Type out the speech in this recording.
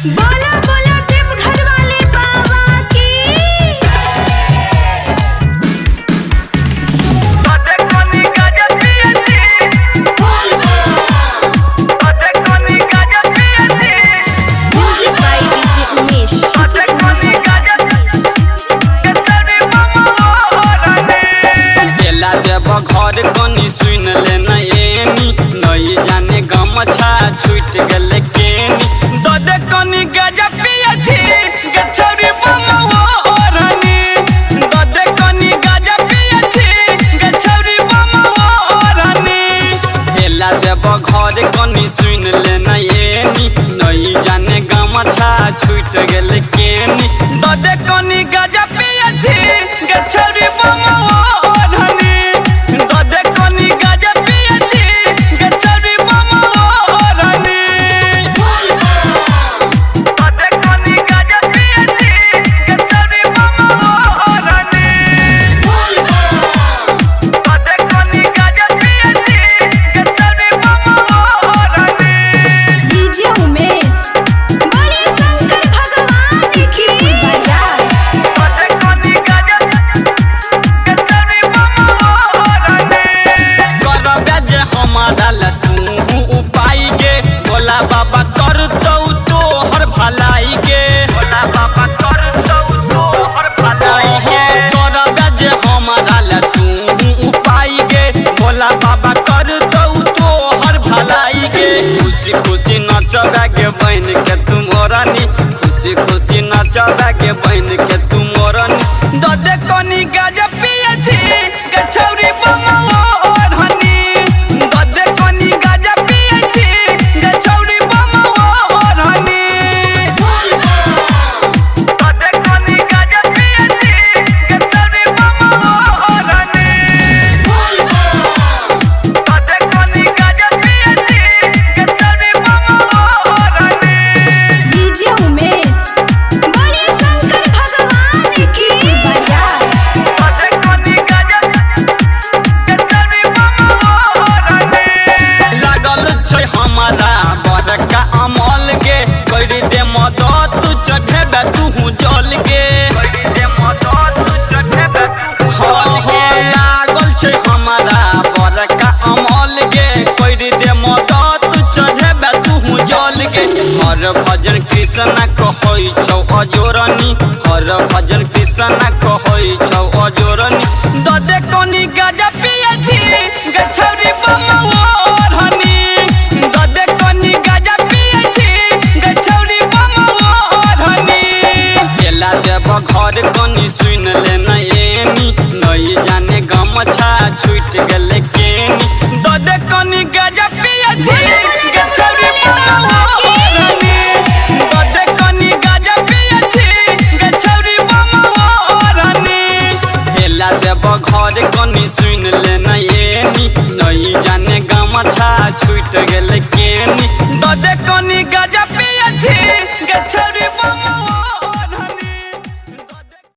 बोला बोला देव घर वाले बाबा की। Music by DJ Umesh. बेला देव घर कनी सुन ले नैनी नई जाने गमछा छूट गेल केनी ददे कनी गजा पियछि गछौरी बमवा ओरनी ददे कनी गजा पियछि गछौरी बमवा ओरनी बेला देव घर कनी सुन ले नैनी नई जाने गमछा छूट गेल केनी ददे कनी गजा पियछि गछौरी बमवा बाबा कर दऊ तो हर भलाई के भोला बाबा कर दऊ तो हर भलाई के तोरा जे हमारा ल तू उपाय के भोला बाबा कर दऊ तो हर भलाई के खुशी खुशी नचबा के बहन के तुम मोरनी खुशी खुशी नचबा के बहन के तुम मोरनी ददे कनी गजा पियछि गछौरी बमवा ओरनी ददे कनी गजा पियछि गछौरी हमारा बड़का अमल के करी दे मदद तू चढ़ेबे तू जल के करी दे मदद तू चढ़ेबे लागल छै हमारा बड़का अमल के करी दे मदद तू चढ़ेबे तू जल के हर भजन कृष्ण कहै छौ अजोरनी हर भजन कृष्ण कहै छौ अजोरनी ददे कनी गजा पियछि गछौरी बमवा ओरनी ददे कनी गजा पियछि गछौरी बमवा ओरनी बेला देव घर कनी सुन ले नैनी नई जाने गमछा छूट गेल केनी ददे कनी गजा पियछि गछौरी बमवा ओरनी ददे कनी गजा पियछि गछौरी बमवा ओरनी बेला देव घर कनी सुन ले नैनी नई जाने गमछा छूट गेल